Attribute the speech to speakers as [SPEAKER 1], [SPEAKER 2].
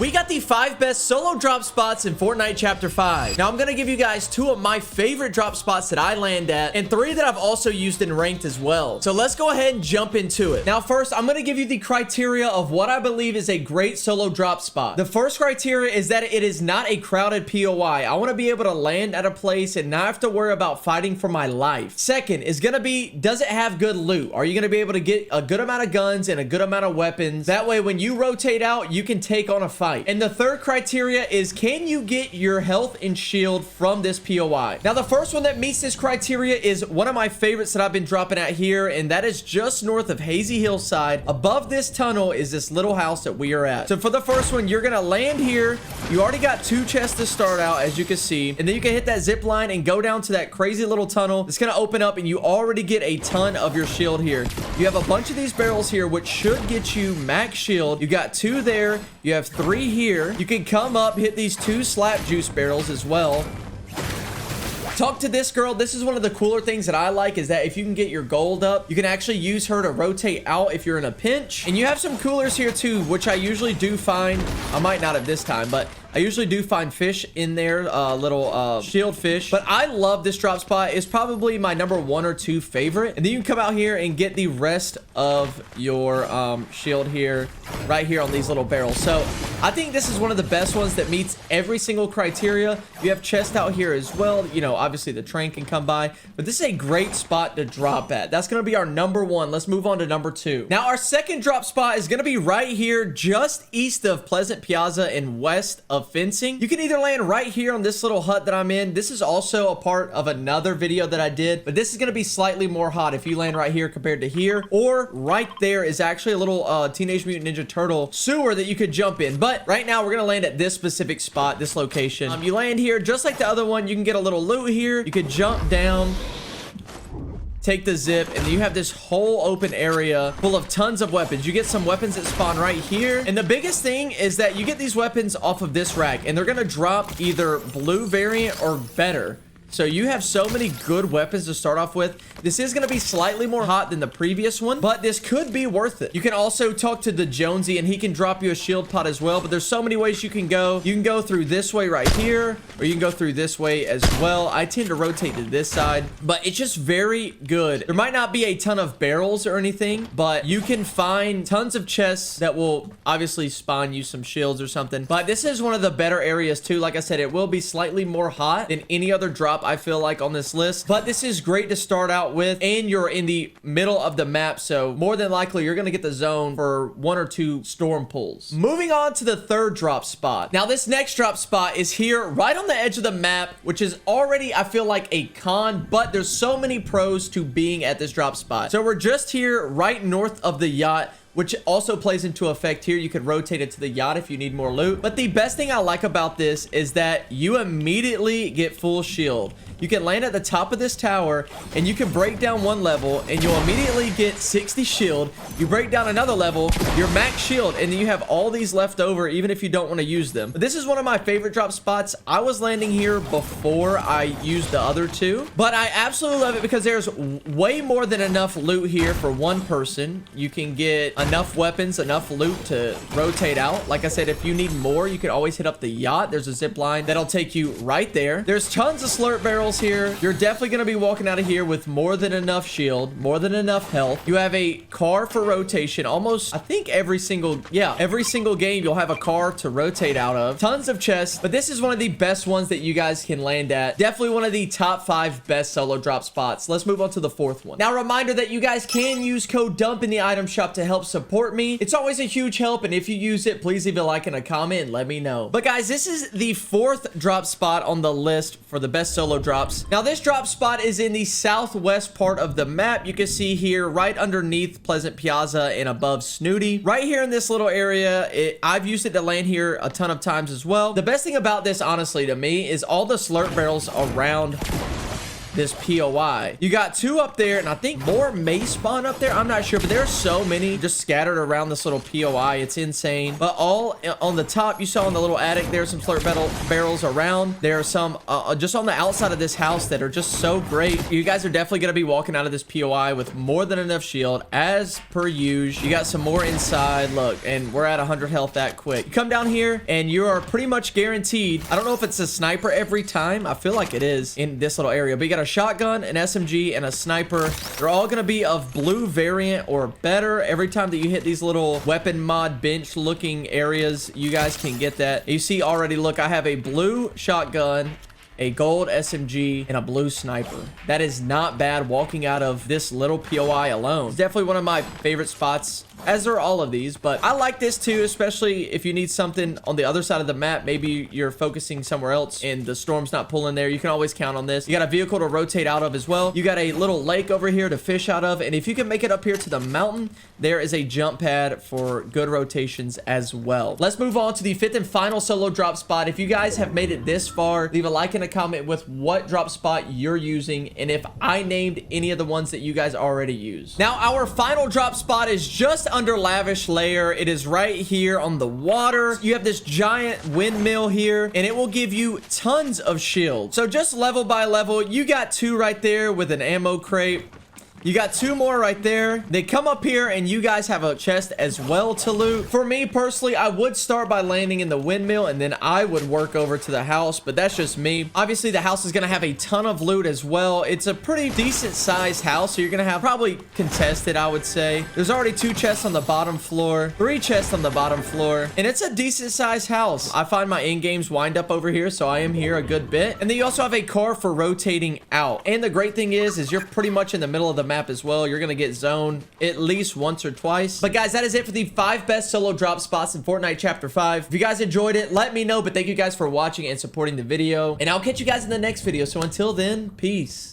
[SPEAKER 1] We got the 5 best solo drop spots in Fortnite Chapter 5. Now, I'm going to give you guys 2 of my favorite drop spots that I land at, and 3 that I've also used in ranked as well. So let's go ahead and jump into it. Now, first, I'm going to give you the criteria of what I believe is a great solo drop spot. The first criteria is that it is not a crowded POI. I want to be able to land at a place and not have to worry about fighting for my life. Second is going to be, does it have good loot? Are you going to be able to get a good amount of guns and a good amount of weapons? That way, when you rotate out, you can take on a fight. And the third criteria is, can you get your health and shield from this POI? Now, the first one that meets this criteria is one of my favorites that I've been dropping at here, and that is just north of Hazy Hillside. Above this tunnel is this little house that we are at. So for the first one, you're gonna land here. You already got 2 chests to start out, as you can see, and then you can hit that zip line and go down to that crazy little tunnel. It's gonna open up, and you already get a ton of your shield here. You have a bunch of these barrels here, which should get you max shield. You got 2 there. You have 3 here. You can come up, hit these 2 slap juice barrels as well. Talk to this girl. This is one of the cooler things that I like, is that if you can get your gold up, you can actually use her to rotate out if you're in a pinch. And you have some coolers here too, which I usually do find. I might not have this time, but I usually do find fish in there, little shield fish. But I love this drop spot. It's probably my number 1 or 2 favorite. And then you can come out here and get the rest of your shield here, right here on these little barrels. So I think this is one of the best ones that meets every single criteria. You have chest out here as well. You know, obviously the train can come by, but this is a great spot to drop at. That's going to be our number 1. Let's move on to number 2. Now, our second drop spot is going to be right here, just east of Pleasant Piazza and west of fencing. You can either land right here on this little hut that I'm in. This is also a part of another video that I did, but this is going to be slightly more hot if you land right here compared to here. Or right there is actually a little Teenage Mutant Ninja Turtle sewer that you could jump in. But right now, we're going to land at this specific spot, this location. You land here just like the other one. You can get a little loot here. You could jump down, take the zip, and then you have this whole open area full of tons of weapons. You get some weapons that spawn right here. And the biggest thing is that you get these weapons off of this rack, and they're going to drop either blue variant or better. So you have so many good weapons to start off with. This is going to be slightly more hot than the previous one, but this could be worth it. You can also talk to the Jonesy, and he can drop you a shield pot as well, but there's so many ways you can go. You can go through this way right here, or you can go through this way as well. I tend to rotate to this side, but it's just very good. There might not be a ton of barrels or anything, but you can find tons of chests that will obviously spawn you some shields or something. But this is one of the better areas too. Like I said, it will be slightly more hot than any other drop I feel like on this list, but this is great to start out with, and you're in the middle of the map, so more than likely you're going to get the zone for 1 or 2 storm pulls. Moving on to the third drop spot. Now, this next drop spot is here right on the edge of the map, which is already, I feel like, a con, but there's so many pros to being at this drop spot. So we're just here right north of the yacht, which also plays into effect here. You could rotate it to the yacht if you need more loot. But the best thing I like about this is that you immediately get full shield. You can land at the top of this tower, and you can break down 1 level, and you'll immediately get 60 shield. You break down another level, you're max shield, and then you have all these left over, even if you don't want to use them. But this is one of my favorite drop spots. I was landing here before I used the other 2, but I absolutely love it because there's way more than enough loot here for 1 person. You can get enough weapons, enough loot to rotate out. Like I said, if you need more, you can always hit up the yacht. There's a zip line that'll take you right there. There's tons of slurp barrels here. You're definitely going to be walking out of here with more than enough shield, more than enough health. You have a car for rotation. Almost, I think every single game you'll have a car to rotate out of. Tons of chests, but this is one of the best ones that you guys can land at. Definitely one of the top 5 best solo drop spots. Let's move on to the 4th one. Now, reminder that you guys can use code DUMP in the item shop to help support me. It's always a huge help, and if you use it, please leave a like and a comment and let me know. But guys, this is the 4th drop spot on the list for the best solo drops. Now, this drop spot is in the southwest part of the map. You can see here right underneath Pleasant Piazza and above Snooty. Right here in this little area, I've used it to land here a ton of times as well. The best thing about this, honestly, to me, is all the slurp barrels around this POI. You got 2 up there, and I think more may spawn up there. I'm not sure, but there are so many just scattered around this little POI. It's insane. But all on the top, you saw in the little attic, there's some slurp barrels around. There are some just on the outside of this house that are just so great. You guys are definitely going to be walking out of this POI with more than enough shield, as per usual. You got some more inside. Look, and we're at 100 health that quick. You come down here, and you are pretty much guaranteed. I don't know if it's a sniper every time. I feel like it is in this little area. But you got a shotgun, an SMG, and a sniper. They're all going to be of blue variant or better. Every time that you hit these little weapon mod bench looking areas, you guys can get that. You see already, look, I have a blue shotgun, a gold SMG, and a blue sniper. That is not bad walking out of this little POI alone. It's definitely one of my favorite spots, as are all of these, but I like this too, especially if you need something on the other side of the map. Maybe you're focusing somewhere else and the storm's not pulling there. You can always count on this. You got a vehicle to rotate out of as well. You got a little lake over here to fish out of, and if you can make it up here to the mountain, there is a jump pad for good rotations as well. Let's move on to the 5th and final solo drop spot. If you guys have made it this far, leave a like and a comment with what drop spot you're using, and if I named any of the ones that you guys already use. Now, our final drop spot is just under lavish layer. It is right here on the water. You have this giant windmill here, and it will give you tons of shield. So just level by level, you got 2 right there with an ammo crate. You got 2 more right there. They come up here and you guys have a chest as well to loot. For me personally, I would start by landing in the windmill and then I would work over to the house, but that's just me. Obviously, the house is going to have a ton of loot as well. It's a pretty decent sized house, so you're going to have probably contested, I would say. There's already 2 chests on the bottom floor, 3 chests on the bottom floor, and it's a decent sized house. I find my end games wind up over here, so I am here a good bit. And then you also have a car for rotating out. And the great thing is you're pretty much in the middle of the map as well. You're gonna get zoned at least once or twice. But guys, that is it for the 5 best solo drop spots in Fortnite Chapter 5. If you guys enjoyed it, let me know. But thank you guys for watching and supporting the video, and I'll catch you guys in the next video. So until then, peace.